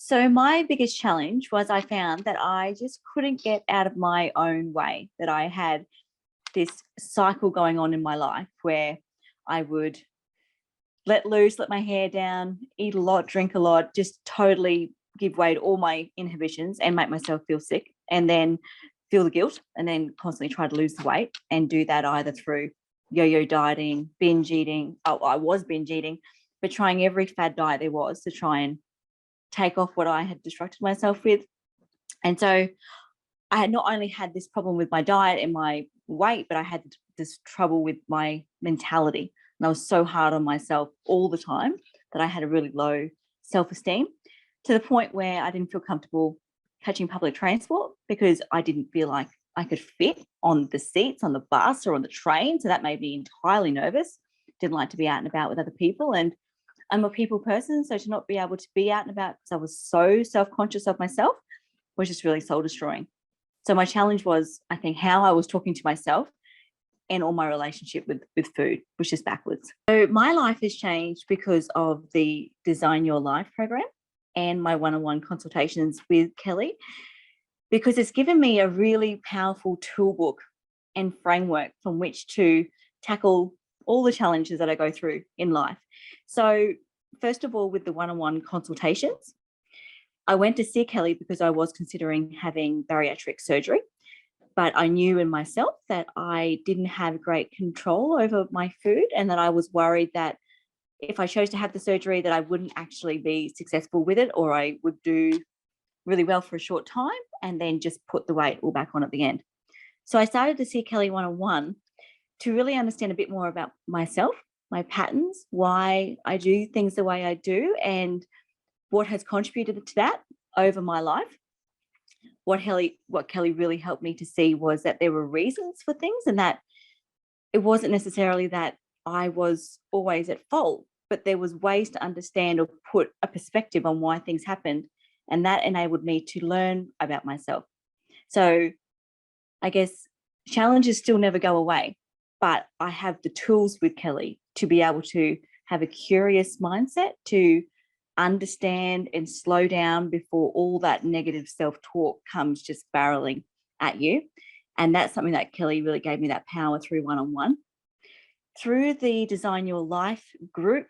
So my biggest challenge was I found that I just couldn't get out of my own way, that I had this cycle going on in my life where I would let loose, let my hair down, eat a lot, drink a lot, just totally give way to all my inhibitions and make myself feel sick, and then feel the guilt, and then constantly try to lose the weight and do that either through yo-yo dieting, binge eating. Oh, I was binge eating, but trying every fad diet there was to try and take off what I had distracted myself with. And so I had not only had this problem with my diet and my weight, but I had this trouble with my mentality. And I was so hard on myself all the time that I had a really low self-esteem, to the point where I didn't feel comfortable catching public transport because I didn't feel like I could fit on the seats on the bus or on the train. So that made me entirely nervous. Didn't like to be out and about with other people. And I'm a people person. So to not be able to be out and about because I was so self-conscious of myself was just really soul destroying. So my challenge was, I think, how I was talking to myself and all my relationship with food, which is backwards. So my life has changed because of the Design Your Life program and my one-on-one consultations with Kelly, because it's given me a really powerful toolbook and framework from which to tackle all the challenges that I go through in life. So first of all, with the one-on-one consultations, I went to see Kelly because I was considering having bariatric surgery, but I knew in myself that I didn't have great control over my food, and that I was worried that if I chose to have the surgery that I wouldn't actually be successful with it, or I would do really well for a short time and then just put the weight all back on at the end. So I started to see Kelly one-on-one to really understand a bit more about myself, my patterns, why I do things the way I do, and what has contributed to that over my life. What Kelly really helped me to see was that there were reasons for things, and that it wasn't necessarily that I was always at fault, but there was ways to understand or put a perspective on why things happened. And that enabled me to learn about myself. So I guess challenges still never go away, but I have the tools with Kelly to be able to have a curious mindset, to understand and slow down before all that negative self-talk comes just barreling at you. And that's something that Kelly really gave me that power through one-on-one. Through the Design Your Life group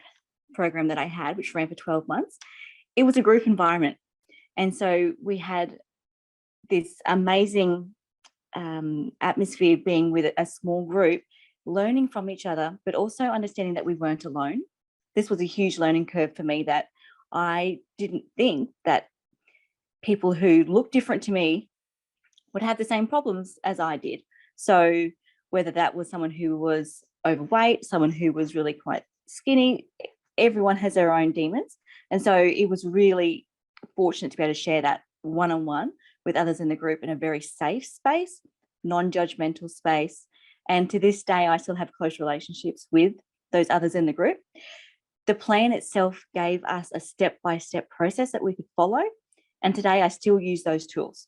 program that I had, which ran for 12 months, it was a group environment. And so we had this amazing atmosphere being with a small group, learning from each other, but also understanding that we weren't alone. This was a huge learning curve for me, that I didn't think that people who looked different to me would have the same problems as I did. So whether that was someone who was overweight, someone who was really quite skinny, everyone has their own demons. And so it was really fortunate to be able to share that one-on-one with others in the group in a very safe space, non-judgmental space. And to this day, I still have close relationships with those others in the group. The plan itself gave us a step-by-step process that we could follow. And today I still use those tools.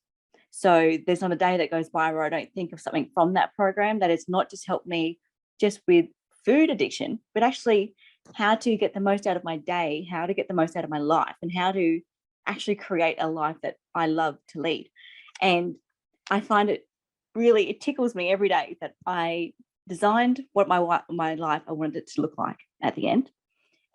So there's not a day that goes by where I don't think of something from that program that has not just helped me just with food addiction, but actually how to get the most out of my day, how to get the most out of my life, and how to actually create a life that I love to lead. And I find it tickles me every day that I designed what my life I wanted it to look like at the end.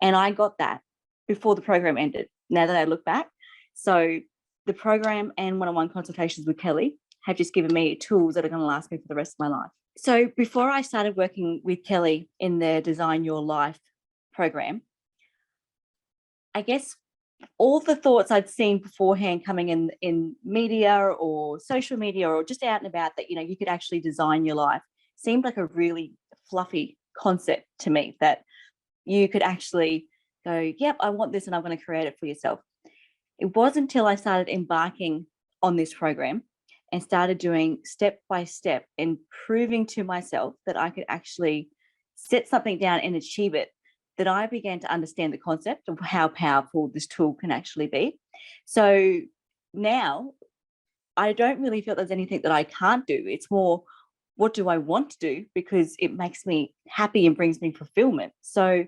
And I got that before the program ended, now that I look back. So the program and one-on-one consultations with Kelly have just given me tools that are going to last me for the rest of my life. So before I started working with Kelly in the Design Your Life program, I guess all the thoughts I'd seen beforehand coming in media or social media or just out and about that, you could actually design your life seemed like a really fluffy concept to me, that you could actually go, yep, I want this and I'm going to create it for yourself. It wasn't until I started embarking on this program and started doing step by step and proving to myself that I could actually set something down and achieve it, that I began to understand the concept of how powerful this tool can actually be. So now I don't really feel there's anything that I can't do. It's more, what do I want to do? Because it makes me happy and brings me fulfillment. So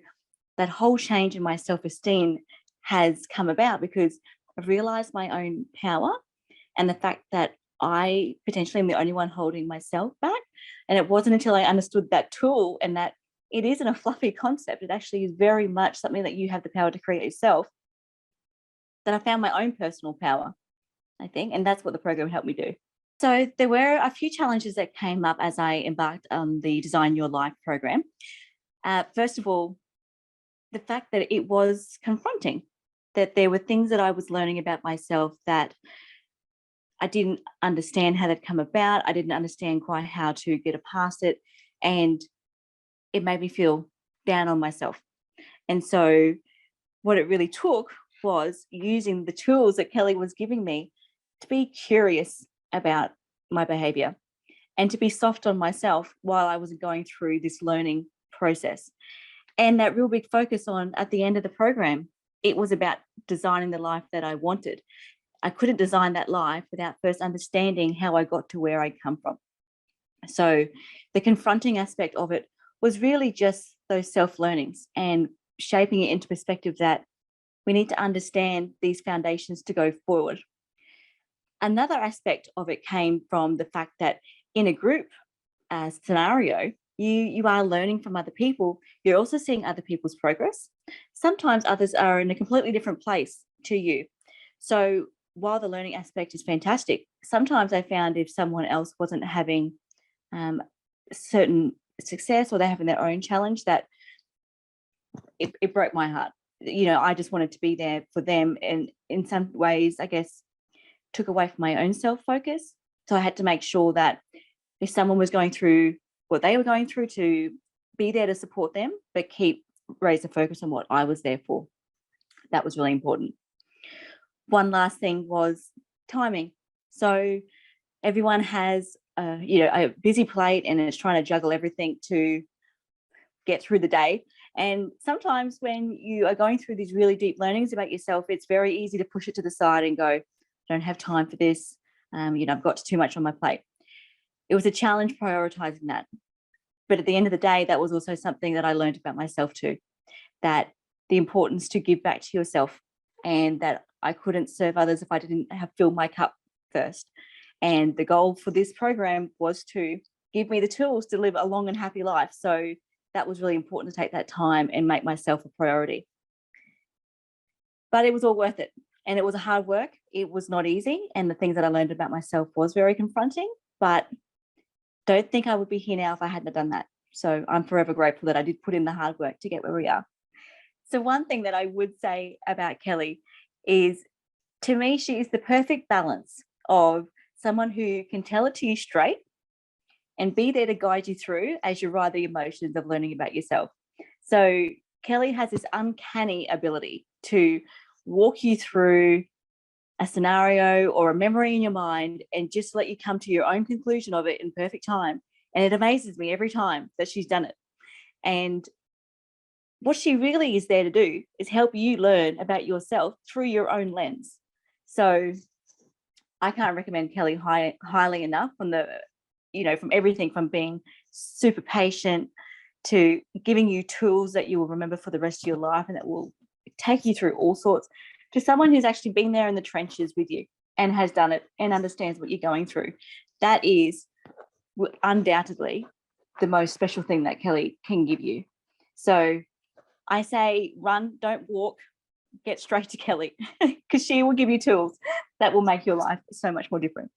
that whole change in my self-esteem has come about because I've realized my own power and the fact that I potentially am the only one holding myself back. And it wasn't until I understood that tool and that it isn't a fluffy concept, it actually is very much something that you have the power to create yourself, that I found my own personal power, I think. And that's what the program helped me do. So there were a few challenges that came up as I embarked on the Design Your Life program. First of all, the fact that it was confronting, that there were things that I was learning about myself that I didn't understand how they'd come about. I didn't understand quite how to get past it. And it made me feel down on myself. And so what it really took was using the tools that Kelly was giving me to be curious about my behavior and to be soft on myself while I was going through this learning process. And that real big focus on at the end of the program, it was about designing the life that I wanted. I couldn't design that life without first understanding how I got to where I come from. So the confronting aspect of it was really just those self-learnings and shaping it into perspective that we need to understand these foundations to go forward. Another aspect of it came from the fact that in a group scenario, you are learning from other people. You're also seeing other people's progress. Sometimes others are in a completely different place to you. So while the learning aspect is fantastic, sometimes I found if someone else wasn't having certain success or they're having their own challenge, that it broke my heart. You know, I just wanted to be there for them, and in some ways, I guess, took away from my own self-focus. So I had to make sure that if someone was going through what they were going through, to be there to support them, but raise the focus on what I was there for. That was really important. One last thing was timing. So everyone has a busy plate and is trying to juggle everything to get through the day. And sometimes when you are going through these really deep learnings about yourself, it's very easy to push it to the side and go, I don't have time for this. I've got too much on my plate. It was a challenge prioritizing that. But at the end of the day, that was also something that I learned about myself too, that the importance to give back to yourself, and that I couldn't serve others if I didn't have filled my cup first. And the goal for this program was to give me the tools to live a long and happy life. So that was really important to take that time and make myself a priority. But it was all worth it. And it was a hard work. It was not easy. And the things that I learned about myself was very confronting, but don't think I would be here now if I hadn't done that. So I'm forever grateful that I did put in the hard work to get where we are. So one thing that I would say about Kelly is, to me, she is the perfect balance of someone who can tell it to you straight and be there to guide you through as you ride the emotions of learning about yourself. So Kelly has this uncanny ability to walk you through a scenario or a memory in your mind and just let you come to your own conclusion of it in perfect time. And it amazes me every time that she's done it. And what she really is there to do is help you learn about yourself through your own lens. So I can't recommend Kelly highly enough, from everything from being super patient to giving you tools that you will remember for the rest of your life and that will take you through all sorts, to someone who's actually been there in the trenches with you and has done it and understands what you're going through. That is undoubtedly the most special thing that Kelly can give you. So I say run, don't walk, get straight to Kelly, because she will give you tools that will make your life so much more different.